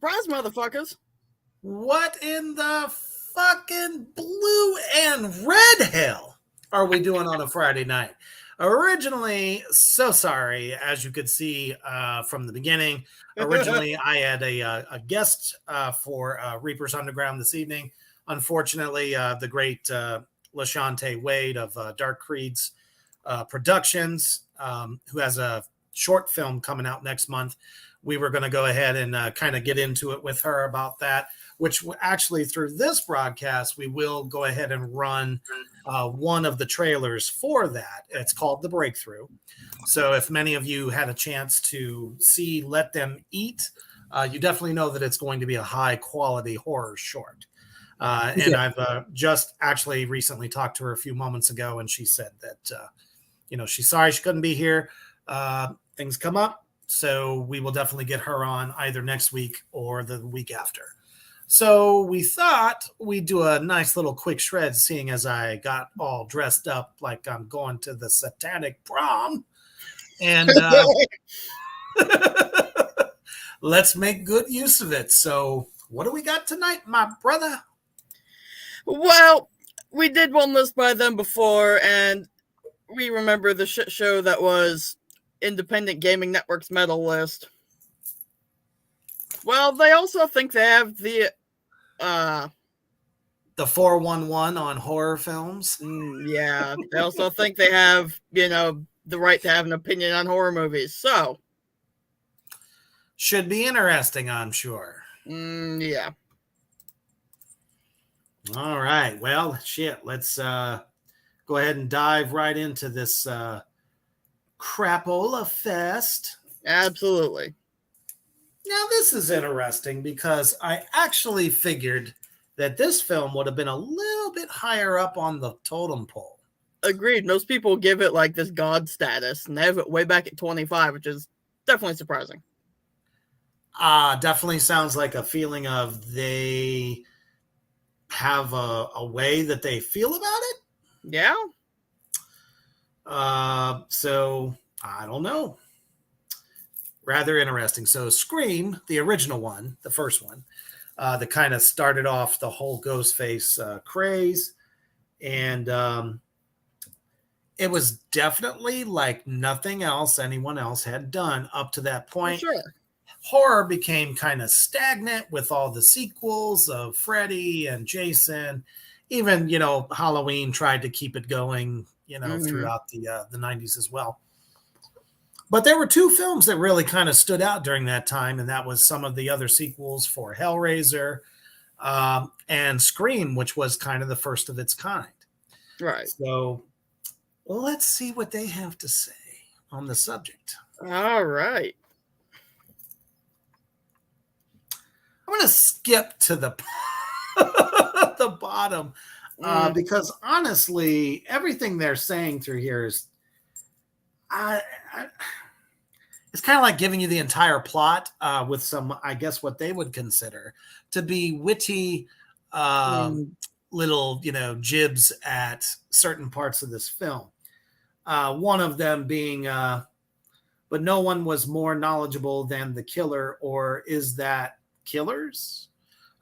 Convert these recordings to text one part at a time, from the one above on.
Surprise, motherfuckers. What in the fucking blue and red hell are we doing on a Friday night? Originally, so sorry, as you could see from the beginning, originally I had a guest for Reaper's Underground this evening. Unfortunately, the great LaShante Wade of Dark Creeds Productions, who has a short film coming out next month. We were going to go ahead and kind of get into it with her about that, which actually through this broadcast, we will go ahead and run one of the trailers for that. It's called The Breakthrough. So if many of you had a chance to see Let Them Eat, you definitely know that it's going to be a high quality horror short. And I've just actually recently talked to her a few moments ago, and she said that, she's sorry she couldn't be here. Things come up. So we will definitely get her on either next week or the week after. So we thought we'd do a nice little quick shred, seeing as I got all dressed up like I'm going to the satanic prom. And let's make good use of it. So what do we got tonight, my brother? Well, we did one list by them before, and we remember the shit show that was Independent Gaming Network's metal list. Well, they also think they have the 411 on horror films. Yeah, they also think they have, the right to have an opinion on horror movies. So should be interesting, I'm sure. Yeah. All right. Well, shit. Let's go ahead and dive right into this Crapola Fest. Absolutely. Now, this is interesting because I actually figured that this film would have been a little bit higher up on the totem pole. Agreed. Most people give it like this god status, and they have it way back at 25, which is definitely surprising. Definitely sounds like a feeling of they have a way that they feel about it. Yeah. So I don't know. Rather interesting. So Scream, the original one, the first one, that kind of started off the whole Ghostface craze. And it was definitely like nothing else anyone else had done up to that point. Sure. Horror became kind of stagnant with all the sequels of Freddy and Jason. Even, Halloween tried to keep it going, throughout the 90s as well. But there were two films that really kind of stood out during that time, and that was some of the other sequels for Hellraiser and Scream, which was kind of the first of its kind. Right. So let's see what they have to say on the subject. All right. I'm going to skip to the the bottom because honestly, everything they're saying through here is it's kind of like giving you the entire plot with some, I guess, what they would consider to be witty little, jibs at certain parts of this film. One of them being, but no one was more knowledgeable than the killer, or is that killers?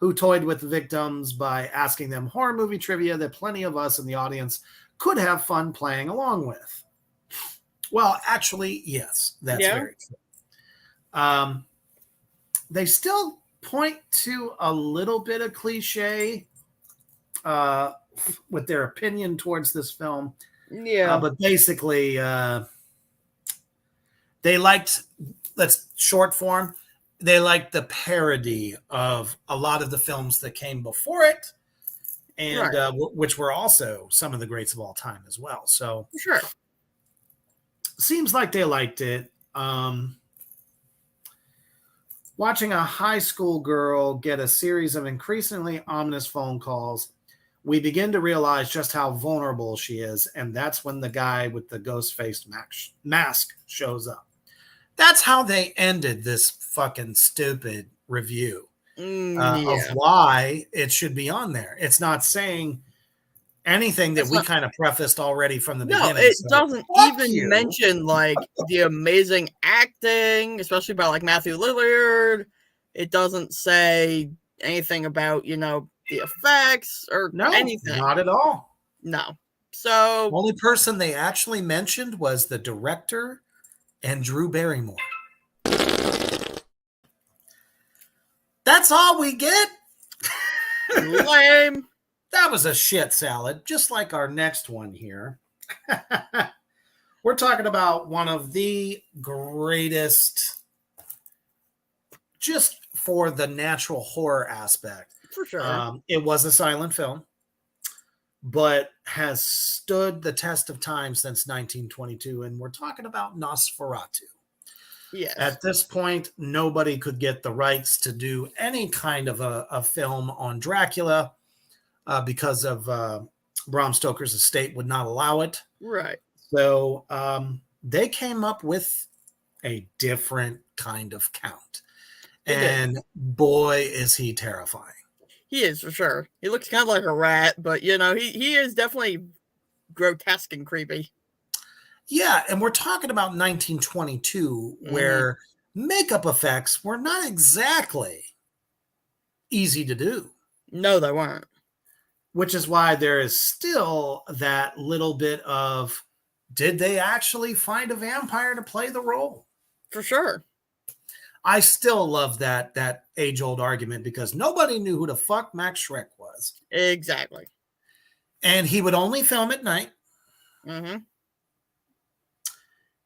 Who toyed with victims by asking them horror movie trivia that plenty of us in the audience could have fun playing along with. Well, actually, yes, that's very true. They still point to a little bit of cliche with their opinion towards this film. Yeah. But basically, they liked, let's short form, they liked the parody of a lot of the films that came before it, and which were also some of the greats of all time as well. So sure. Seems like they liked it. Watching a high school girl get a series of increasingly ominous phone calls, we begin to realize just how vulnerable she is, and that's when the guy with the ghost-faced mask shows up. That's how they ended this fucking stupid review of why it should be on there. It's not saying anything that we kind of prefaced already from the beginning. No, it doesn't even mention like the amazing acting, especially by like Matthew Lillard, It doesn't say anything about, the effects or No, anything. not at all. No. So, Only person they actually mentioned was the director and Drew Barrymore. That's all we get. lame. That was a shit salad, just like our next one here. We're talking about one of the greatest, just for the natural horror aspect. For sure. It was a silent film, but has stood the test of time since 1922. And we're talking about Nosferatu. Yes. At this point, nobody could get the rights to do any kind of a film on Dracula because of Bram Stoker's estate would not allow it. Right. So they came up with a different kind of count. And boy, is he terrifying. He is, for sure. He looks kind of like a rat, but, he is definitely grotesque and creepy. Yeah, and we're talking about 1922, where makeup effects were not exactly easy to do. No, they weren't. Which is why there is still that little bit of, did they actually find a vampire to play the role? For sure. I still love that age-old argument because nobody knew who the fuck Max Schreck was. Exactly. And he would only film at night. Mm-hmm.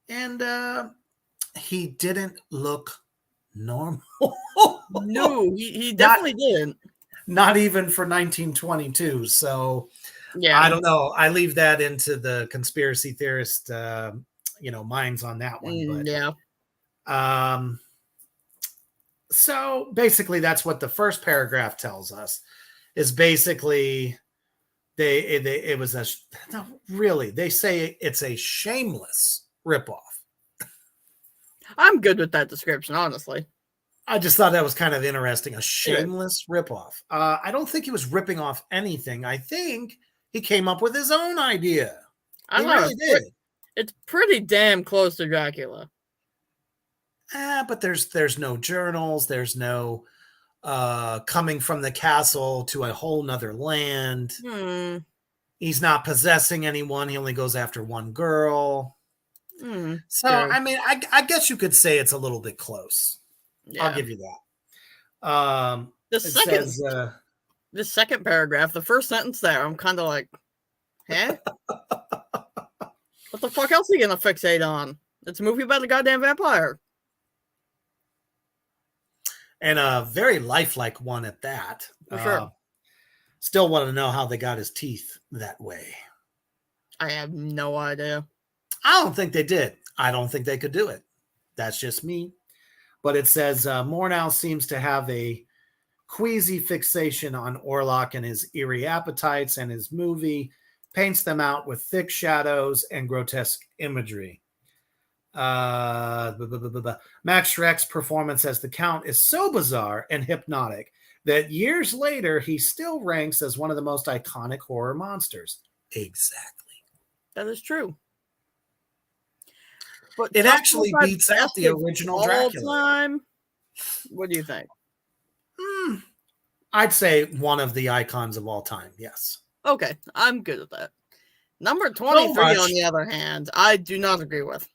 And he didn't look normal. No, he definitely didn't. Not even for 1922. So yeah, I don't know. I leave that into the conspiracy theorist, minds on that one. But yeah. So basically, that's what the first paragraph tells us. Is basically it was a no, really they say it's a shameless ripoff. I'm good with that description, honestly. I just thought that was kind of interesting. A shameless ripoff. I don't think he was ripping off anything. I think he came up with his own idea. He really did. It's pretty damn close to Dracula. But there's no journals. There's no coming from the castle to a whole nother land. He's not possessing anyone. He only goes after one girl. So, I mean, I guess you could say it's a little bit close. Yeah. I'll give you that. The second paragraph, the first sentence there, I'm kind of like, huh? What the fuck else are you going to fixate on? It's a movie about a goddamn vampire. And a very lifelike one at that. For sure. Still want to know how they got his teeth that way. I have no idea. I don't think they did. I don't think they could do it. That's just me. But it says Murnau seems to have a queasy fixation on Orlok and his eerie appetites, and his movie paints them out with thick shadows and grotesque imagery. Max Schreck's performance as the Count is so bizarre and hypnotic that years later he still ranks as one of the most iconic horror monsters. Exactly. That is true. But it actually beats out the original Dracula. Time. What do you think? I'd say one of the icons of all time, yes. Okay, I'm good with that. Number 23, on the other hand, I do not agree with.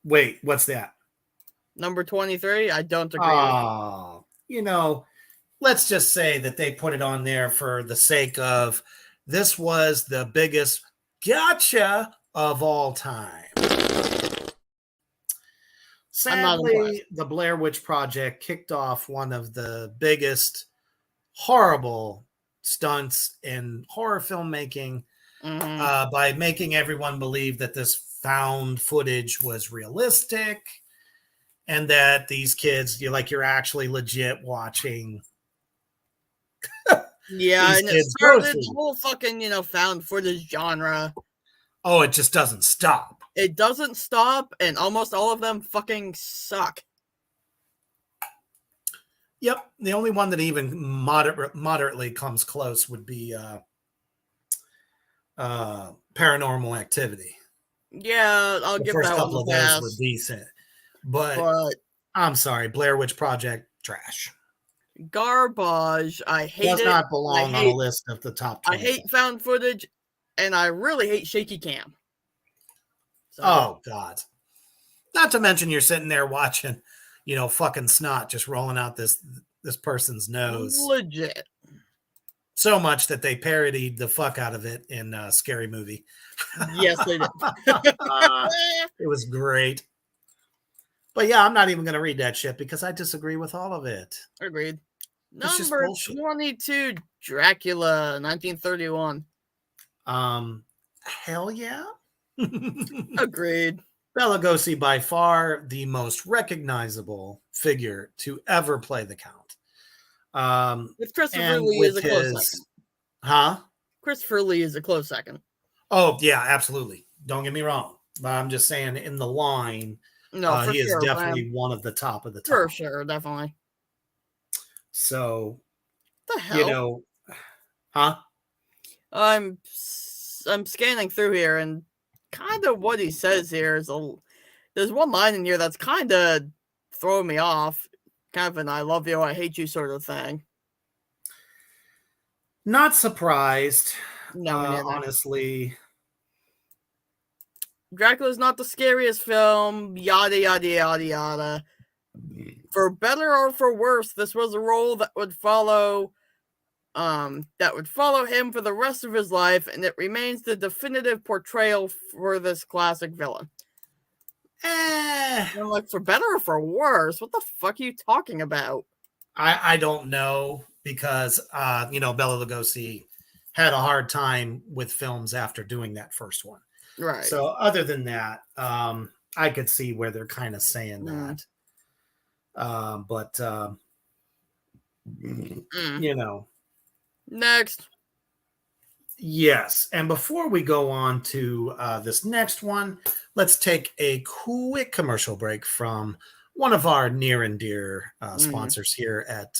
Wait, what's that? Number 23, I don't agree with. Let's just say that they put it on there for the sake of this was the biggest gotcha of all time. Sadly, the Blair Witch Project kicked off one of the biggest horrible stunts in horror filmmaking by making everyone believe that this found footage was realistic and that these kids, you're actually legit watching. Yeah, and it started the whole fucking, found footage genre. Oh, it just doesn't stop. It doesn't stop, and almost all of them fucking suck. Yep. The only one that even moderately comes close would be Paranormal Activity. Yeah, I'll give that one a pass. The first couple of those were decent. But I'm sorry, Blair Witch Project, trash. Garbage. I hate Does it. not belong on a list of the top 20. I hate found footage, and I really hate shaky cam. So, oh, God. Not to mention you're sitting there watching, fucking snot just rolling out this person's nose. legit. So much that they parodied the fuck out of it in Scary Movie. Yes, they did. It was great. But yeah, I'm not even going to read that shit because I disagree with all of it. Agreed. It's just Number bullshit. 22, Dracula, 1931. Hell yeah. Agreed. Bela Lugosi, by far the most recognizable figure to ever play the Count. With Christopher Lee is a close second. Huh? Christopher Lee is a close second. Oh, yeah, absolutely. Don't get me wrong. But I'm just saying in the line, No, for he sure, is definitely one of the top of the top. For sure, definitely. So, the hell? Huh? I'm scanning through here, and kind of what he says here is there's one line in here that's kind of throwing me off. Kind of an I love you, I hate you sort of thing. Not surprised. No, honestly. Dracula's not the scariest film, yada, yada, yada, yada. For better or for worse, this was a role that would follow him for the rest of his life, and it remains the definitive portrayal for this classic villain. I'm like, for better or for worse? What the fuck are you talking about? I don't know, because Bela Lugosi had a hard time with films after doing that first one. Right. So other than that, I could see where they're kind of saying that. But Next. Yes. And before we go on to this next one, let's take a quick commercial break from one of our near and dear sponsors here at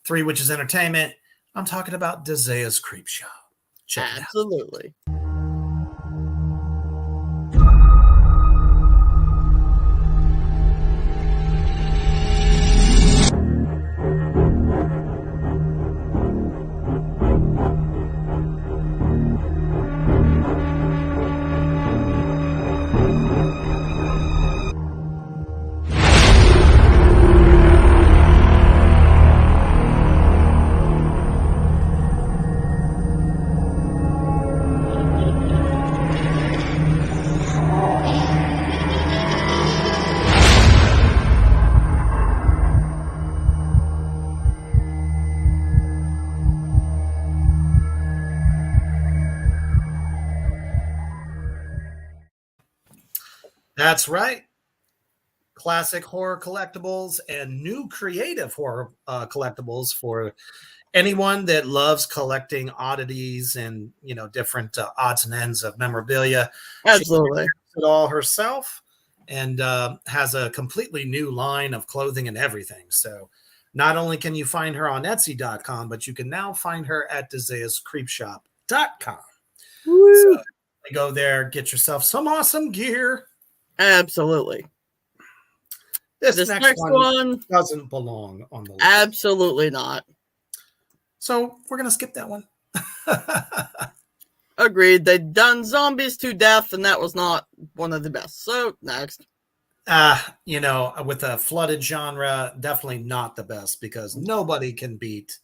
Three Witches Entertainment. I'm talking about Dezea's Creep Show. Check it out. Absolutely. That's right. Classic horror collectibles and new creative horror collectibles for anyone that loves collecting oddities and different odds and ends of memorabilia. Absolutely. She does it all herself and has a completely new line of clothing and everything. So not only can you find her on Etsy.com, but you can now find her at Dezea'sCreepShop.com. So go there, get yourself some awesome gear. Absolutely. This next one doesn't belong on the list. Absolutely not. So we're going to skip that one. Agreed. They'd done zombies to death, and that was not one of the best. So, next. With a flooded genre, definitely not the best, because nobody can beat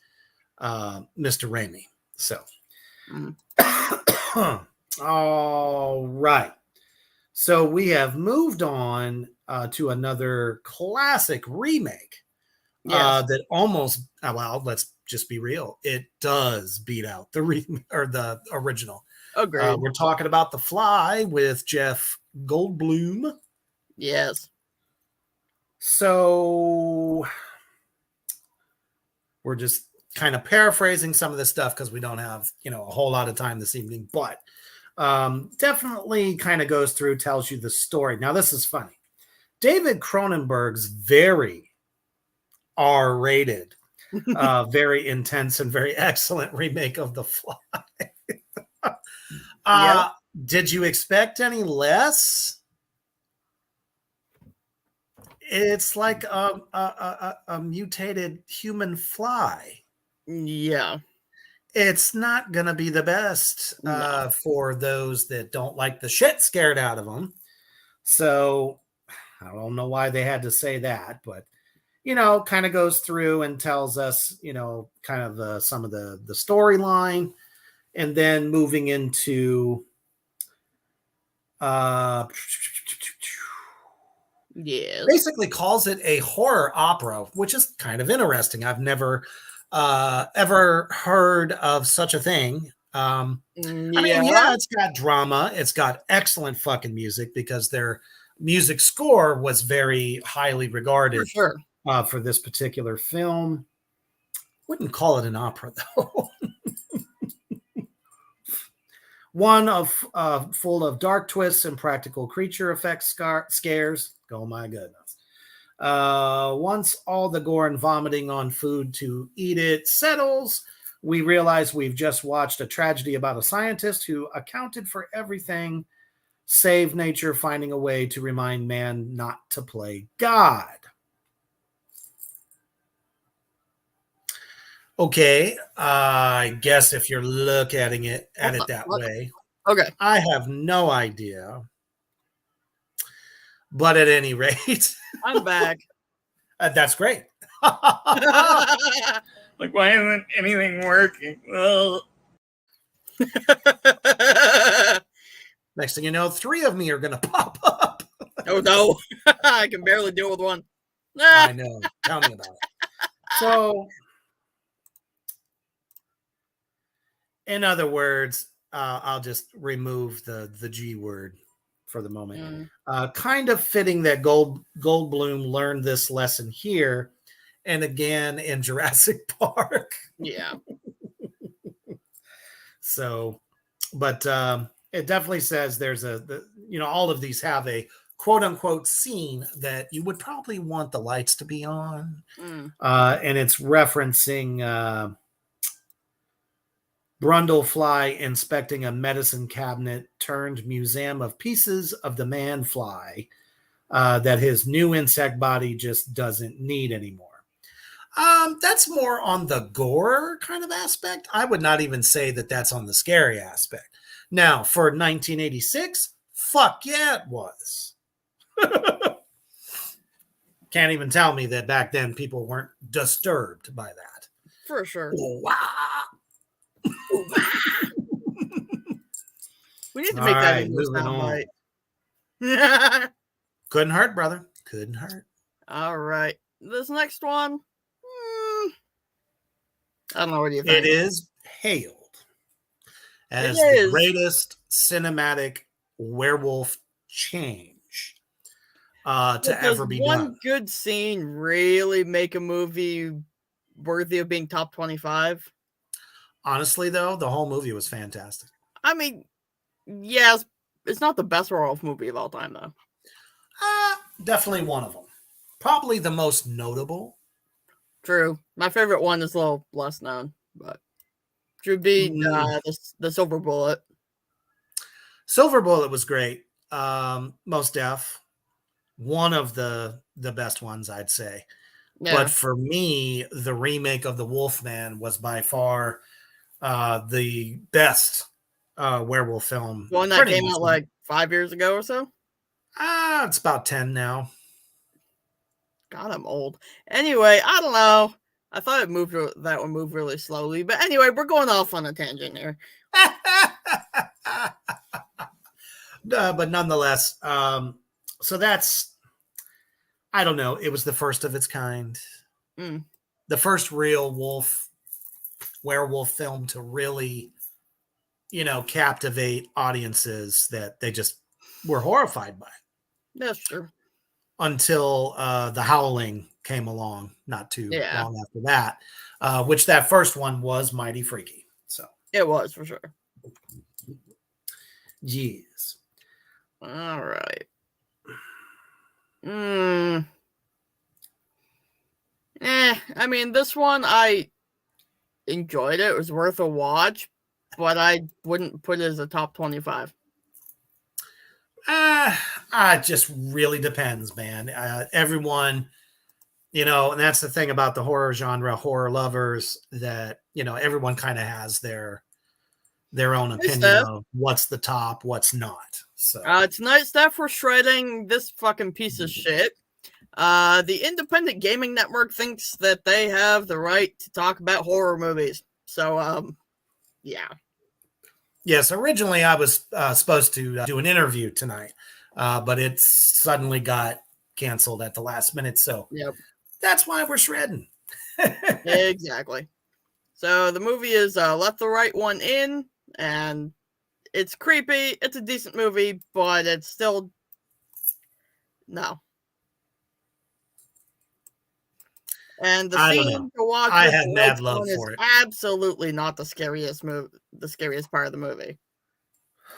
Mr. Raimi. So, all right. So we have moved on to another classic remake that almost, let's just be real. It does beat out the original. Agreed. We're talking about The Fly with Jeff Goldblum. Yes. So we're just kind of paraphrasing some of this stuff because we don't have, a whole lot of time this evening, but definitely kind of goes through, tells you the story. Now, this is funny. David Cronenberg's very R-rated, very intense and very excellent remake of The Fly. Did you expect any less? It's like a mutated human fly. Yeah. It's not going to be the best No. for those that don't like the shit scared out of them. So I don't know why they had to say that, but kind of goes through and tells us, kind of some of the storyline, and then moving into Yes. basically calls it a horror opera, which is kind of interesting. I've never ever heard of such a thing. I mean, Yeah. yeah, it's got drama. It's got excellent fucking music because their music score was very highly For regarded sure. for this particular film. Wouldn't call it an opera though. One of full of dark twists and practical creature effects scares. Oh my goodness. Once all the gore and vomiting on food to eat it settles, we realize we've just watched a tragedy about a scientist who accounted for everything save nature finding a way to remind man not to play God. Okay, I guess if you're looking at it that What? way, Okay. I have no idea. But at any rate, I'm back. that's great. Like, why isn't anything working? Well, Next thing you know, 3 of me are going to pop up. oh no. I can barely deal with one. I know. Tell me about it. So, in other words, I'll just remove the G word for the moment. Kind of fitting that Goldblum learned this lesson here, and again in Jurassic Park. Yeah. So, but it definitely says there's all of these have a quote unquote scene that you would probably want the lights to be on, and it's referencing Brundlefly inspecting a medicine cabinet turned museum of pieces of the man fly that his new insect body just doesn't need anymore. That's more on the gore kind of aspect. I would not even say that that's on the scary aspect. Now, for 1986, fuck yeah, it was. Can't even tell me that back then people weren't disturbed by that. For sure. Wow. We need to make that into a soundbite. Couldn't hurt, brother. Couldn't hurt. All right. This next one, I don't know what you think. It is hailed as the greatest cinematic werewolf change to ever be done. One good scene really make a movie worthy of being top 25? Honestly, though, the whole movie was fantastic. I mean, yes, it's not the best werewolf movie of all time, though. Definitely one of them. Probably the most notable. True. My favorite one is a little less known, but should be the Silver Bullet. Silver Bullet was great. Most def. One of the best ones, I'd say. Yeah. But for me, the remake of The Wolfman was by far the best werewolf film. The one that came out like 5 years ago or so? It's about 10 now. God, I'm old. Anyway, I don't know. I thought that would move really slowly. But anyway, we're going off on a tangent here. But nonetheless, so that's, I don't know. It was the first of its kind. The first real werewolf film to really, captivate audiences that they just were horrified by. That's true. Until The Howling came along not too long after that, which that first one was mighty freaky. So it was for sure. Jeez. All right. I mean, this one I enjoyed it. It was worth a watch, but I wouldn't put it as a top 25. It just really depends, man. Everyone, and that's the thing about the horror genre, horror lovers, that everyone kind of has their own Hey, opinion Steph. of what's the top, what's not. So Tonight, Steph, we're shredding this fucking piece of shit. The Independent Gaming Network thinks that they have the right to talk about horror movies. So, yeah. yes, originally I was supposed to do an interview tonight, but it suddenly got canceled at the last minute. So Yep. that's why we're shredding. Exactly. So the movie is Let the Right One In, and it's creepy. It's a decent movie, but it's still no. And the I don't know. scene to watch I with had the mad lights love on is for it. absolutely not the scariest the scariest part of the movie.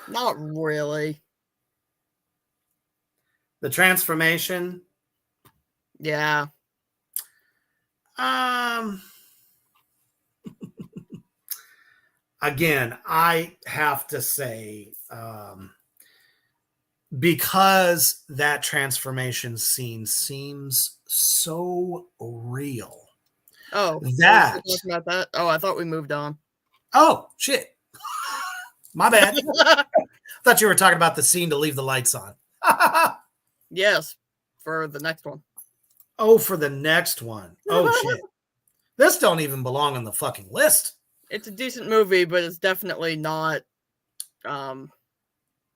Not really. The transformation. Yeah. Um, Again, I have to say, because that transformation scene seems so real. Oh, are we still That, talking about that? Oh, I thought we moved on. oh, shit. My bad. Thought you were talking about the scene to leave the lights on. Yes, for the next one. Oh, for the next one. Oh, shit. This don't even belong on the fucking list. It's a decent movie, but it's definitely not.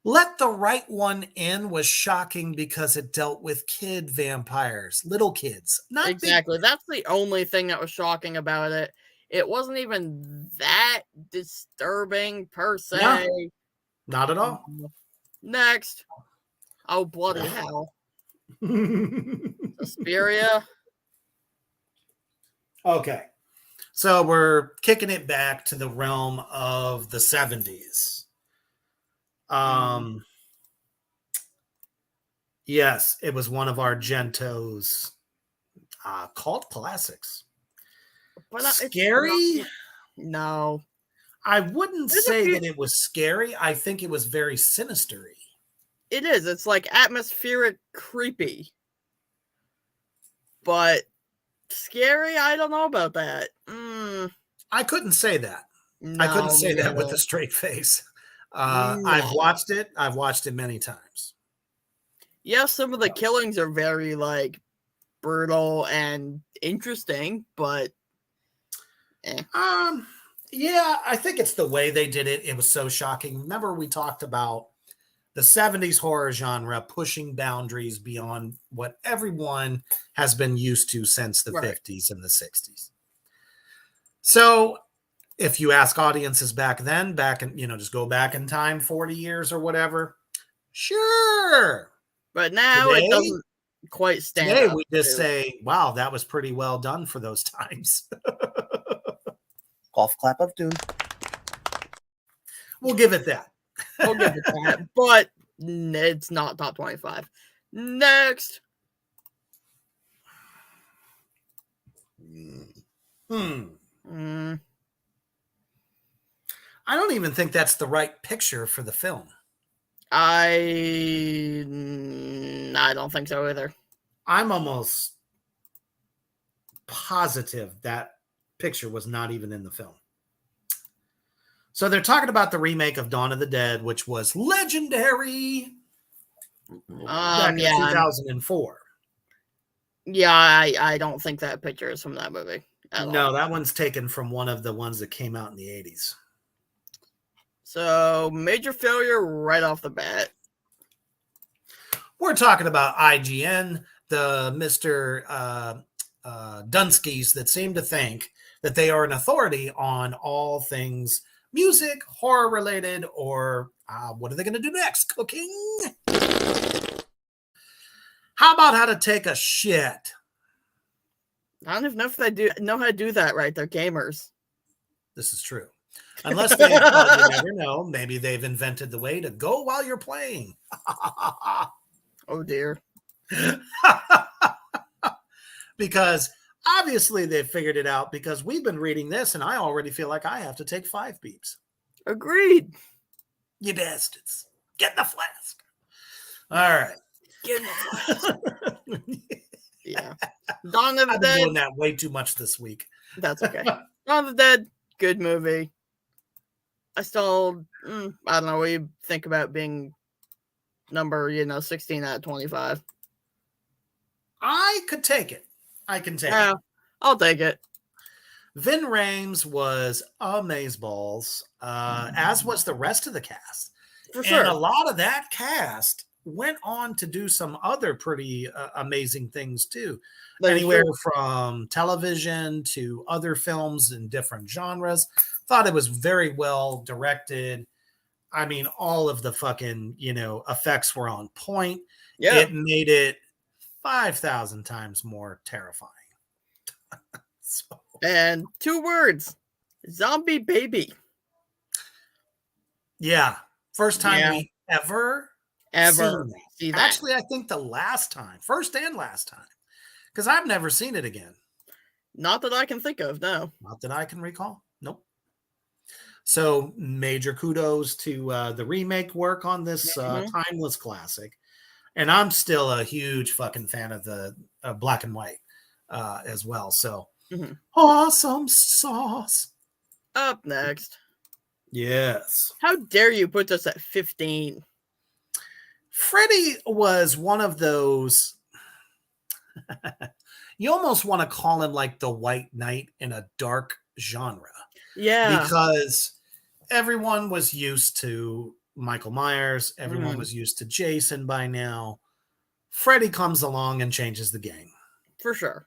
Let the Right One In was shocking because it dealt with kid vampires, little kids, not big. Exactly. That's the only thing that was shocking about it. It wasn't even that disturbing per No, se. not at all. Next. Oh, bloody hell. Suspiria. Okay. So we're kicking it back to the realm of the 70s. Yes, it was one of our Gento's cult classics. But Scary? No. I wouldn't There's a say few. that it was scary. I think it was very sinistery. It is. It's like atmospheric creepy. But scary? I don't know about that. I couldn't say that. I couldn't No, me say that with neither. a straight face. I've No. watched it. I've watched it many times. Yes, some of the killings are very like brutal and interesting, but Yeah, I think it's the way they did it. It was so shocking. Remember, we talked about the 70s horror genre pushing boundaries beyond what everyone has been used to since the right. 50s and the 60s. So if you ask audiences back then, just go back in time 40 years or whatever, sure. But now it Today, doesn't quite stand today up we just to. say, wow, that was pretty well done for those times. Golf clap of doom. We'll give it that. We'll give it that, but it's not top 25. Next. I don't even think that's the right picture for the film. I don't think so either. I'm almost positive that picture was not even in the film. So they're talking about the remake of Dawn of the Dead, which was legendary back in 2004. Yeah, I don't think that picture is from that movie. No, that one's taken from one of the ones that came out in the 80s. So, major failure right off the bat. We're talking about IGN, the Mr. Dunskies that seem to think that they are an authority on all things music, horror related, or what are they going to do next? Cooking? How about how to take a shit? I don't even know if they know how to do that right. They're gamers. This is true. Unless they, you never know, maybe they've invented the way to go while you're playing. Oh, dear. Because obviously they figured it out, because we've been reading this and I already feel like I have to take 5 beeps. Agreed. You bastards. Get in the flask. All right. Give him a fight. Yeah. Dawn of the I've been Dead. doing that way too much this week. That's okay. Dawn of the Dead, good movie. I still, I don't know what you think about being number, 16 out of 25. I could take it. I can take Yeah, it. I'll take it. Vin Rhames was amazeballs, as was the rest of the cast. For And a sure. lot of that cast went on to do some other pretty amazing things too. That is Anywhere true. from television to other films in different genres. Thought it was very well directed. I mean, all of the fucking, effects were on point. Yeah. It made it 5,000 times more terrifying. So, And 2 words. Zombie baby. yeah. First time Yeah. we ever Ever seen that. see that. Actually, I think the last time. First and last time. Because I've never seen it again. Not that I can think of, no. Not that I can recall. Nope. So major kudos to the remake work on this timeless classic. And I'm still a huge fucking fan of the black and white as well. So awesome sauce. Up next. Yes. How dare you put this at 15? Freddy was one of those. You almost want to call him like the White Knight in a dark genre. Yeah. Because everyone was used to Michael Myers. Everyone was used to Jason by now. Freddy comes along and changes the game. For sure.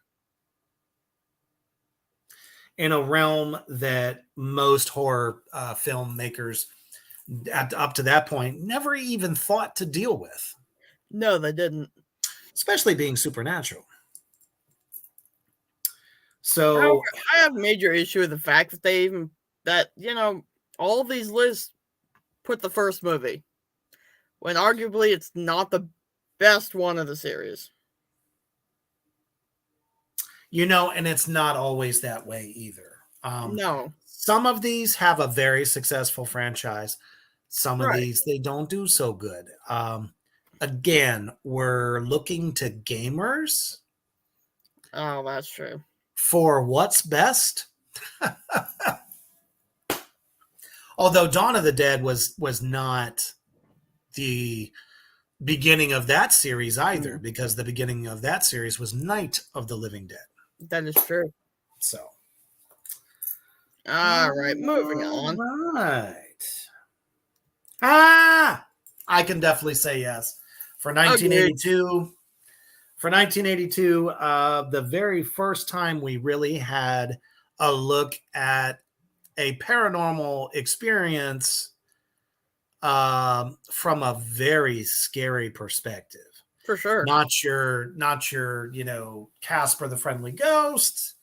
In a realm that most horror filmmakers up to that point never even thought to deal with. No, they didn't. Especially being supernatural. So I have major issue with the fact that all these lists put the first movie when arguably it's not the best one of the series. And it's not always that way either. No. Some of these have a very successful franchise. Some of these, they don't do so good. Again, we're looking to gamers. Oh, that's true. For what's best. Although Dawn of the Dead was not the beginning of that series either, because the beginning of that series was Night of the Living Dead. That is true. So. All right, moving on. Right. I can definitely say yes. For 1982, the very first time we really had a look at a paranormal experience from a very scary perspective. For sure. Not your, Casper the Friendly Ghost.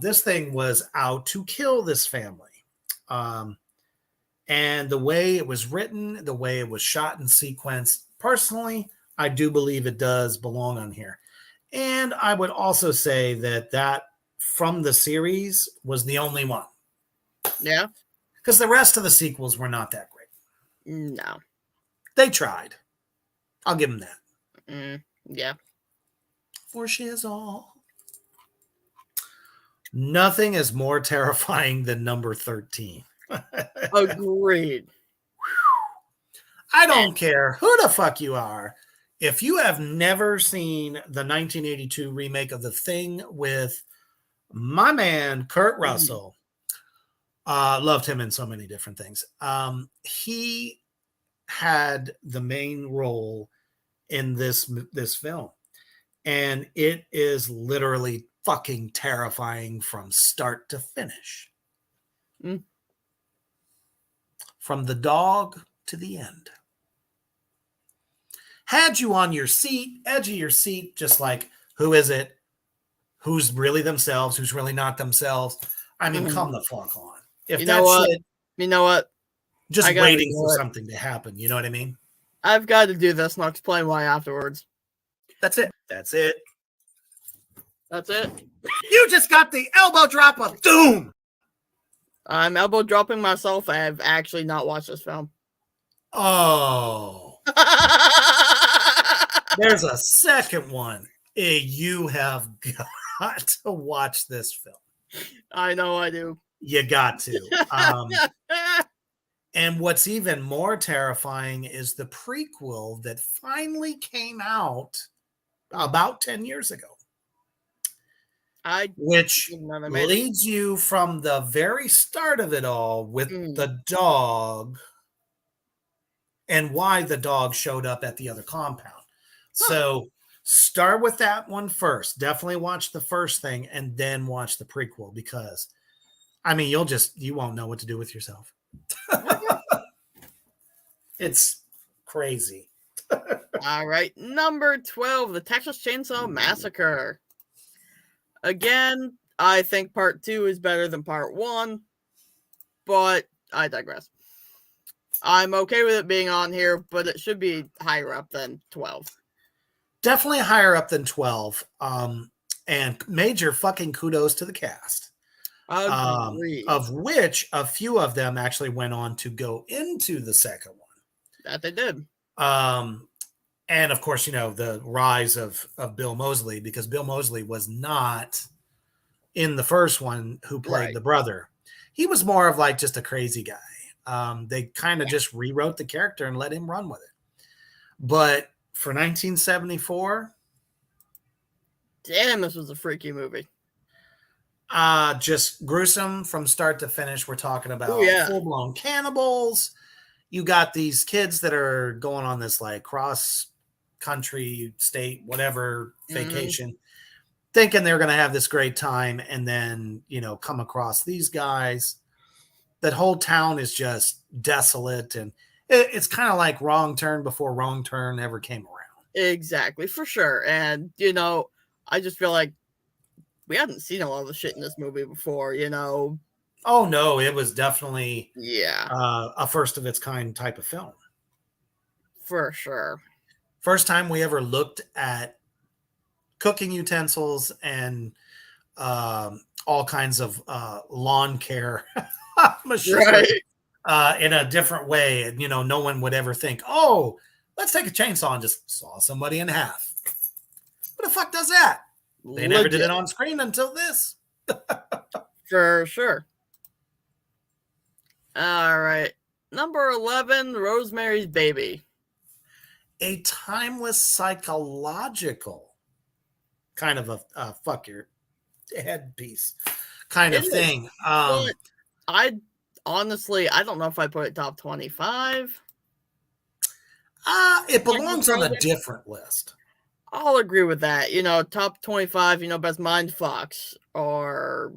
This thing was out to kill this family. And the way it was written, the way it was shot and sequenced, personally, I do believe it does belong on here. And I would also say that from the series was the only one. Yeah. Because the rest of the sequels were not that great. No. They tried. I'll give them that. Yeah. For shizzle. Nothing is more terrifying than number 13. Agreed. I don't care who the fuck you are. If you have never seen the 1982 remake of The Thing with my man, Kurt Russell, loved him in so many different things. He had the main role in this film. And it is literally fucking terrifying from start to finish. From the dog to the end. Had you on your seat, edge of your seat, just like, who is it? Who's really themselves? Who's really not themselves? I mean, come the fuck on. If You that's it, you know what? just waiting for something to happen. You know what I mean? I've got to do this and I'll explain why afterwards. That's it. That's it. That's it. You just got the elbow drop of doom. I'm elbow dropping myself. I have actually not watched this film. Oh. There's a second one. You have got to watch this film. I know I do. You got to. And what's even more terrifying is the prequel that finally came out about 10 years ago, which leads you from the very start of it all with the dog and why the dog showed up at the other compound. So start with that one first. Definitely watch the first thing and then watch the prequel, because I mean, you won't know what to do with yourself. It's crazy. All right. Number 12, The Texas Chainsaw Massacre. Again, I think part 2 is better than part 1, but I digress. I'm okay with it being on here, but it should be higher up than 12. Definitely higher up than 12. And major fucking kudos to the cast. Of which a few of them actually went on to go into the second one. That they did. And of course, the rise of Bill Moseley, because Bill Moseley was not in the first one who played the brother. He was more of like just a crazy guy. They kind of just rewrote the character and let him run with it. But for 1974, damn, this was a freaky movie. Just gruesome from start to finish. We're talking about full-blown cannibals. You got these kids that are going on this like cross country, state, whatever vacation, thinking they're going to have this great time, and then come across these guys. That whole town is just desolate, and it's kind of like Wrong Turn before Wrong Turn ever came around. Exactly, for sure. And I just feel like we hadn't seen a lot of the shit in this movie before. Oh no, it was definitely a first of its kind type of film. For sure. First time we ever looked at cooking utensils and all kinds of lawn care machinery in a different way. And, no one would ever think, oh, let's take a chainsaw and just saw somebody in half. Who the fuck does that? They never did it on screen until this. For sure. All right. Number 11, Rosemary's Baby. A timeless psychological kind of a fuck your head piece kind of thing. I honestly, I don't know if I put it top 25. It belongs on a different list. I'll agree with that. Top 25, best mind fucks, or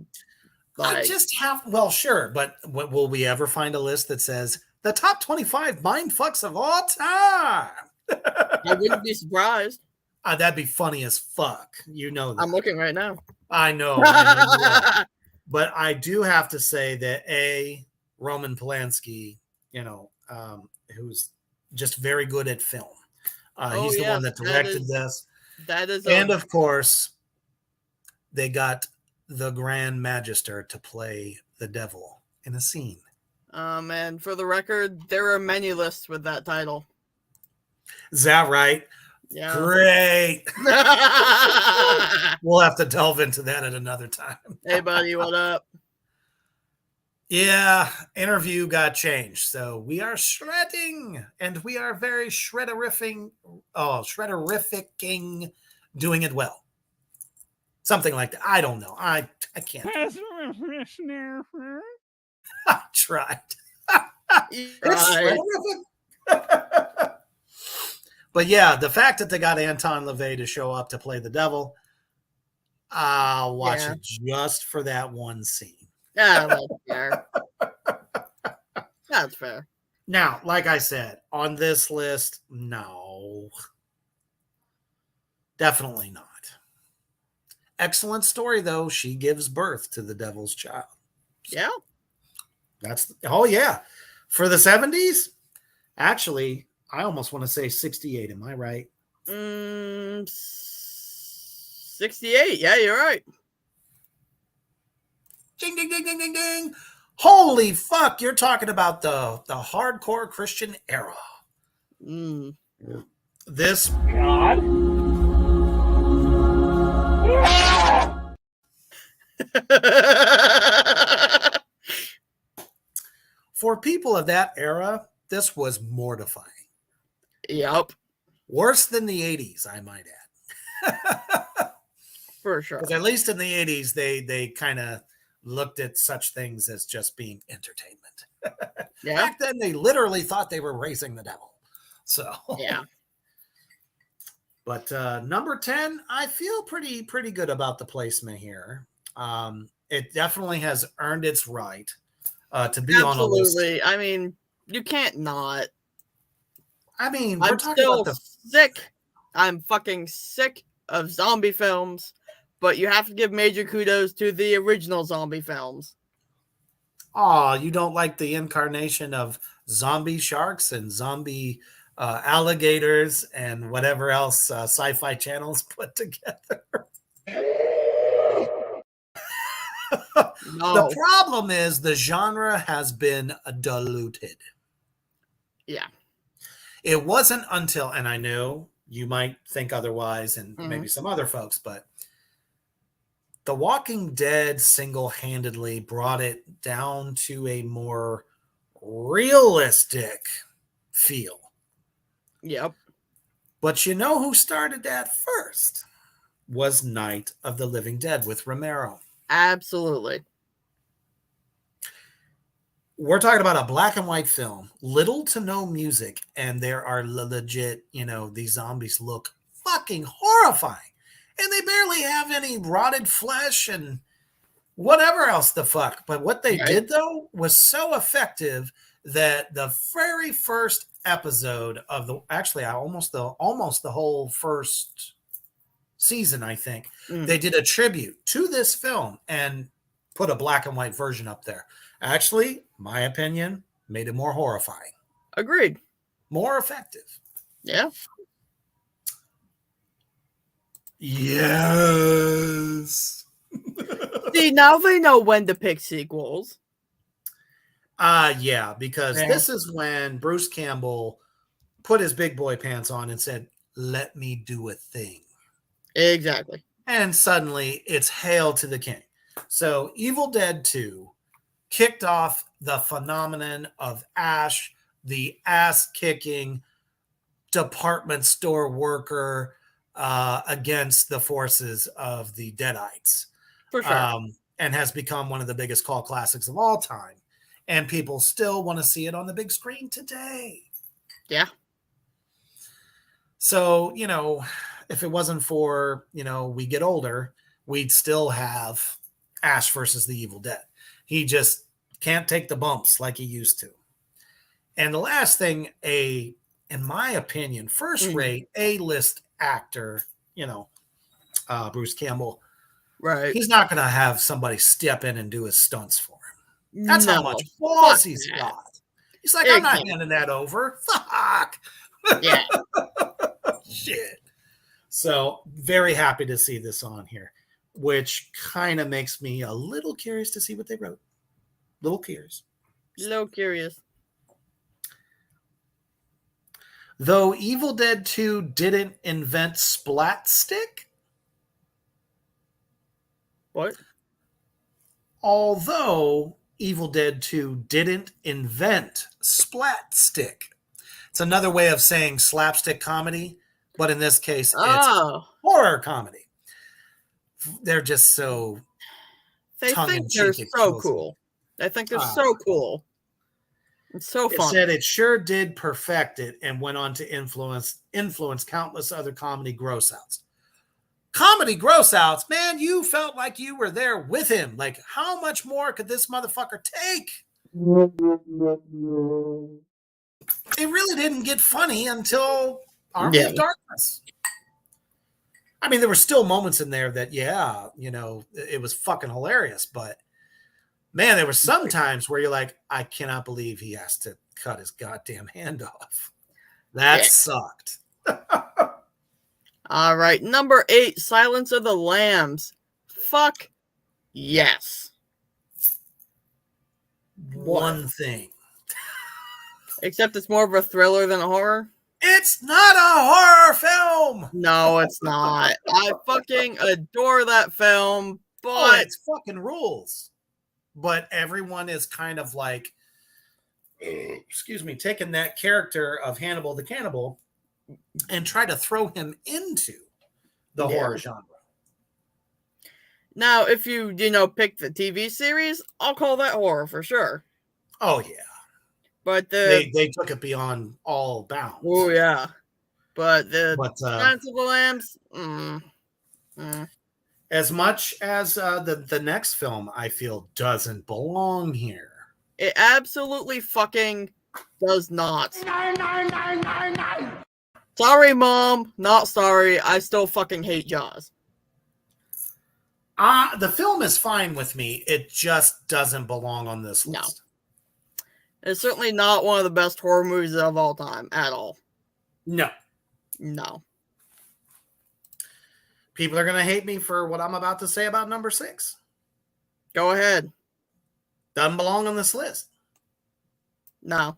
I just have, sure, but will we ever find a list that says the top 25 mind fucks of all time? I wouldn't be surprised. That'd be funny as fuck. That. I'm looking right now. I know. But I do have to say that Roman Polanski, who's just very good at film. He's the one that directed this. That is, and of course, they got the Grand Magister to play the devil in a scene. And for the record, there are many lists with that title. Is that right? Yeah. Great. We'll have to delve into that at another time. Hey, buddy, what up? Yeah, interview got changed. So we are shredding, and we are very shredderificking, doing it well. Something like that. I don't know. I can't. I tried. It's shredderific. But yeah, the fact that they got Anton LaVey to show up to play the devil, I'll watch it just for that one scene. Yeah, that's fair. That's fair. Now, like I said, on this list, no. Definitely not. Excellent story, though. She gives birth to the devil's child. Yeah. Yeah. For the 70s? Actually, I almost want to say 68. Am I right? 68. Yeah, you're right. Ding, ding, ding, ding, ding, ding. Holy fuck. You're talking about the hardcore Christian era. Mm. This God. for people of that era, this was mortifying. Yep, Worse than the 80s, I might add. for sure. Because at least in the 80s, they kind of looked at such things as just being entertainment. Yeah, Back then, they literally thought they were raising the devil. So, yeah. but number 10, I feel pretty good about the placement here. It definitely has earned its right to be on a list. Absolutely. I mean, you can't not. I mean, we're I'm talking about still the sick. I'm fucking sick of zombie films, but you have to give major kudos to the original zombie films. oh, you don't like the incarnation of zombie sharks and zombie alligators and whatever else sci-fi channels put together. The No. problem is the genre has been diluted. Yeah. It wasn't until, and I know you might think otherwise, and maybe some other folks, but The Walking Dead single-handedly brought it down to a more realistic feel. Yep. But you know who started that first? Was Night of the Living Dead with Romero. Absolutely. We're talking about a black and white film, little to no music, and there are legit, these zombies look fucking horrifying. And they barely have any rotted flesh and whatever else the fuck. But what they did, though, was so effective that the very first episode of almost the whole first season, I think, they did a tribute to this film and put a black and white version up there. Actually, my opinion, made it more horrifying. Agreed. More effective. Yeah. Yes. See, now they know when to pick sequels. Yeah, because this is when Bruce Campbell put his big boy pants on and said, "Let me do a thing." Exactly. And suddenly it's hail to the king. So Evil Dead 2 kicked off the phenomenon of Ash, the ass-kicking department store worker against the forces of the Deadites. For sure. And has become one of the biggest cult classics of all time. And people still want to see it on the big screen today. Yeah. So, if it wasn't for, we get older, we'd still have Ash versus the Evil Dead. He just can't take the bumps like he used to. And the last thing, in my opinion, first-rate A-list actor, Bruce Campbell, right? He's not going to have somebody step in and do his stunts for him. That's how much balls he's got. He's like, I'm not handing that over. Fuck. Yeah. Shit. So very happy to see this on here, which kind of makes me a little curious to see what they wrote. Little curious. Though Evil Dead 2 didn't invent splat stick. What? Although Evil Dead 2 didn't invent splat stick. It's another way of saying slapstick comedy, but in this case, it's horror comedy. They're just so They think they're so cool. They think they're so cool. It's so fun. It said it sure did perfect it and went on to influence countless other comedy gross-outs. Comedy gross-outs, man, you felt like you were there with him. Like, how much more could this motherfucker take? It really didn't get funny until Army of Darkness. I mean, there were still moments in there that, it was fucking hilarious. But, man, there were some times where you're like, I cannot believe he has to cut his goddamn hand off. That sucked. All right. Number 8, Silence of the Lambs. Fuck yes. One thing. Except it's more of a thriller than a horror? It's not a horror film. No, it's not. I fucking adore that film, Oh, but it's fucking rules. But everyone is kind of like, excuse me, taking that character of Hannibal the Cannibal and try to throw him into the Yeah. horror genre. Now, if you pick the TV series, I'll call that horror for sure. Oh yeah, But they took it beyond all bounds. oh yeah, but the But Silence of the Lambs, as much as the next film, I feel doesn't belong here. it absolutely fucking does not. Sorry, Mom, not sorry. I still fucking hate Jaws. The film is fine with me. It just doesn't belong on this No. list. It's certainly not one of the best horror movies of all time at all. No. No. People are going to hate me for what I'm about to say about number 6. Go ahead. Doesn't belong on this list. No.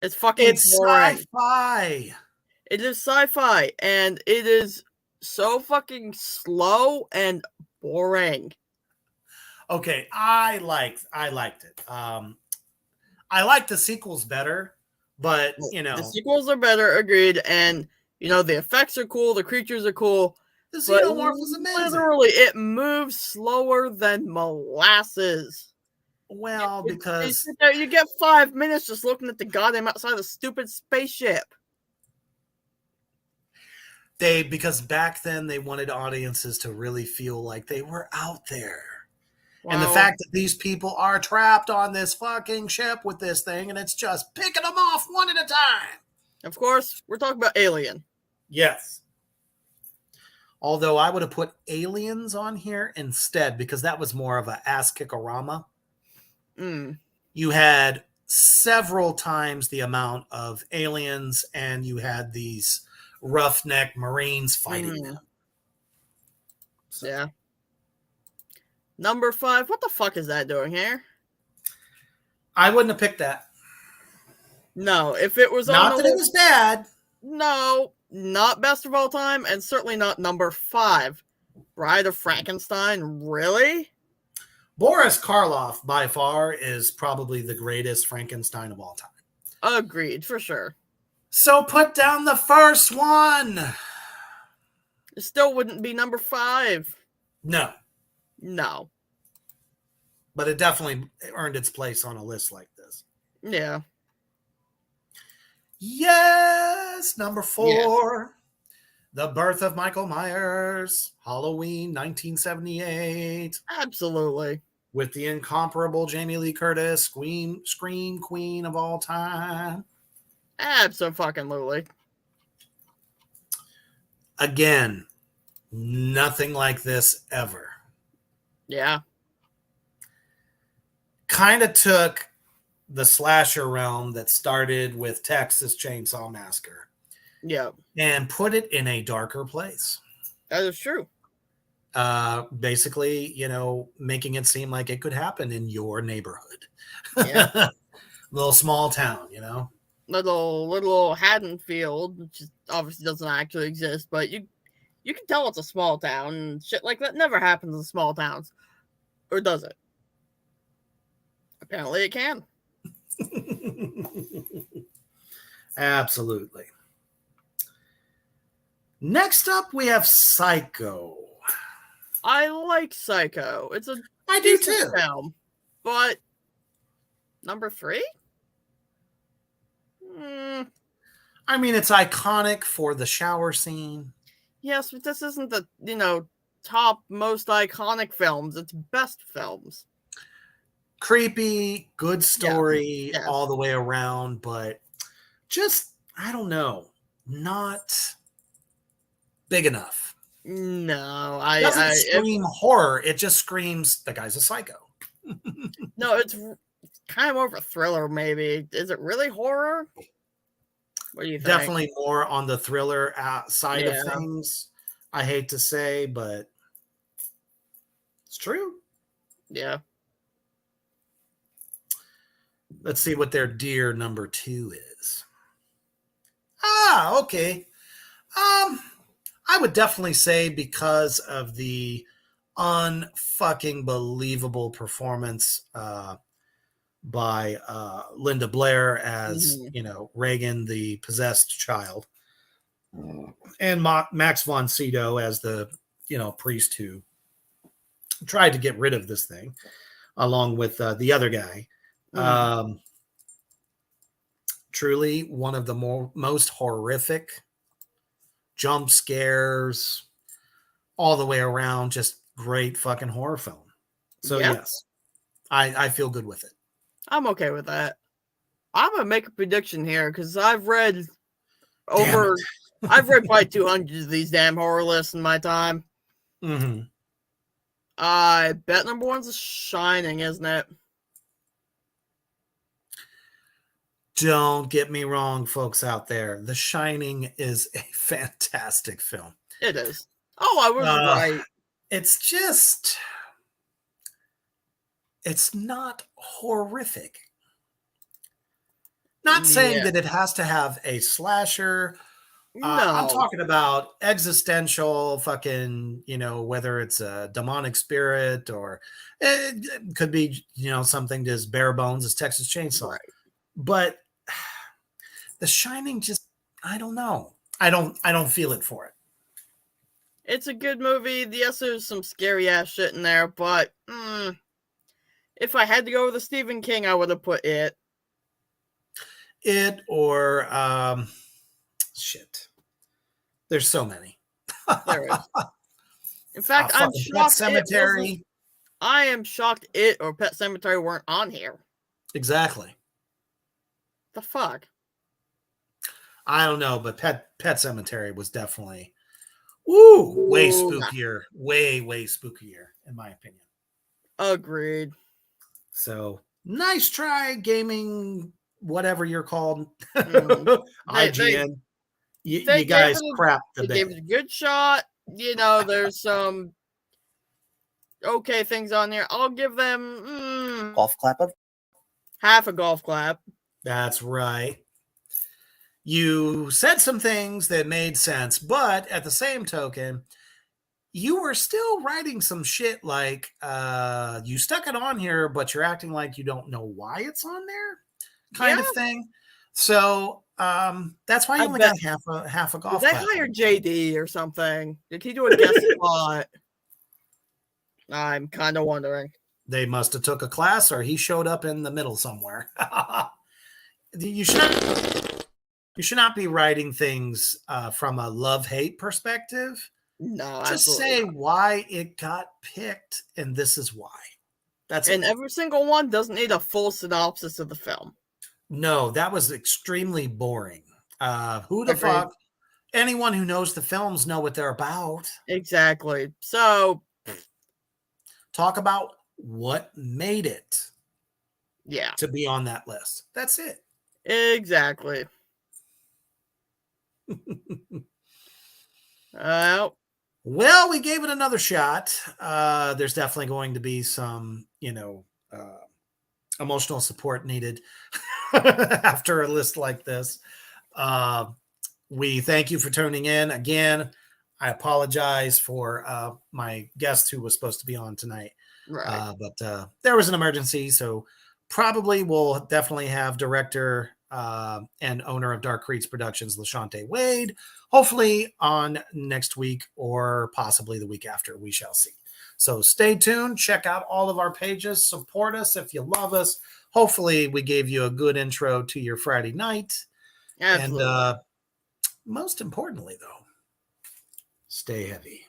It's fucking It's boring. sci-fi. It is sci-fi, and it is so fucking slow and boring. Okay, I liked it. I like the sequels better, but the sequels are better, agreed, and the effects are cool, the creatures are cool. the xenomorph was amazing. Literally, it moves slower than molasses. Well, because you get 5 minutes just looking at the goddamn outside of the stupid spaceship. because back then they wanted audiences to really feel like they were out there. Wow. And the fact that these people are trapped on this fucking ship with this thing and it's just picking them off one at a time. Of course, we're talking about Alien. Yes. Although I would have put Aliens on here instead because that was more of a ass-kickorama. You had several times the amount of aliens and you had these roughneck Marines fighting them. So. Yeah. Number 5, what the fuck is that doing here? I wouldn't have picked that. No, if it was not on the that it was bad. No, not best of all time, and certainly not number 5. Bride of Frankenstein, really? Boris Karloff, by far, is probably the greatest Frankenstein of all time. Agreed, for sure. So put down the first one. It still wouldn't be number 5. No. No. But it definitely earned its place on a list like this. Yeah. Yes, number 4. Yes. The Birth of Michael Myers, Halloween 1978. Absolutely. With the incomparable Jamie Lee Curtis, scream queen of all time. Absolutely. Again, nothing like this ever. Yeah. Kind of took the slasher realm that started with Texas Chainsaw Massacre. Yeah. And put it in a darker place. That is true. Basically, making it seem like it could happen in your neighborhood. Yeah. Little small town, Little Haddonfield, which obviously doesn't actually exist, but you can tell it's a small town, and shit like that never happens in small towns. Or does it? Apparently it can. Absolutely. Next up, we have Psycho. I like Psycho. It's I do too. Film, but number 3? I mean, it's iconic for the shower scene. Yes, but this isn't the top most iconic films. It's best films. Creepy, good story all the way around, but just, I don't know, not big enough. No, it doesn't scream horror. It just screams the guy's a psycho. No, it's kind of more of a thriller, maybe. Is it really horror? What do you think? Definitely more on the thriller side of things. I hate to say, but it's true. Yeah. Let's see what their dear number 2 is. Okay. I would definitely say because of the unfucking believable performance by Linda Blair as, Mhm. Reagan, the possessed child, and Max von Sydow as the, priest who tried to get rid of this thing, along with the other guy. Mhm. Truly one of the most horrific jump scares all the way around, just great fucking horror film. So Yeah, yes, I feel good with it. I'm okay with that. I'm gonna make a prediction here because I've read Damn it. over. I've read probably 200 of these damn horror lists in my time. Mm-hmm. I bet number one's The Shining, isn't it? Don't get me wrong, folks out there. The Shining is a fantastic film. It is. Oh, I was right. It's just, it's not horrific. Not saying Yeah. that it has to have a slasher. I'm No. talking about existential fucking, whether it's a demonic spirit or it could be, something just bare bones as Texas Chainsaw. Right. But The Shining just, I don't know. I don't feel it for it. It's a good movie. Yes, there's some scary ass shit in there, but if I had to go with the Stephen King, I would have put it. It or shit. There's so many. There is. In fact, I'm Fucking Pet shocked it wasn't. Cemetery. I am shocked it or Pet Cemetery weren't on here. Exactly. The fuck? I don't know, but Pet Cemetery was definitely way Ooh, spookier. Way spookier, in my opinion. agreed. So nice try, gaming, whatever you're called. Mhm. IGN. You They gave guys it a, crap the they gave it bed. a good shot. There's some okay things on there. I'll give them Golf clap of half a golf clap. That's right. You said some things that made sense, but at the same token, you were still writing some shit like you stuck it on here, but you're acting like you don't know why it's on there, kind Yeah, of thing. So that's why you I only bet. got half a Did golf they clap. hire JD or something? Did he do a guest spot? I'm kind of wondering. They must have took a class, or he showed up in the middle somewhere. you should not be writing things from a love-hate perspective. No, Just absolutely say not. why it got picked, and this is why. That's And it. every single one doesn't need a full synopsis of the film. No, that was extremely boring. Who the Agreed. fuck? Anyone who knows the films know what they're about. Exactly. So, Talk about what made it yeah, to be on that list. That's it. exactly. Uh, Well, we gave it another shot. There's definitely going to be some, emotional support needed after a list like this. We thank you for tuning in. Again, I apologize for my guest who was supposed to be on tonight. right. But there was an emergency, so probably we'll definitely have director and owner of Dark Creeks Productions, LaShante Wade, hopefully on next week or possibly the week after. We shall see. So stay tuned. Check out all of our pages. Support us if you love us. Hopefully we gave you a good intro to your Friday night. Absolutely. And most importantly, though, stay heavy.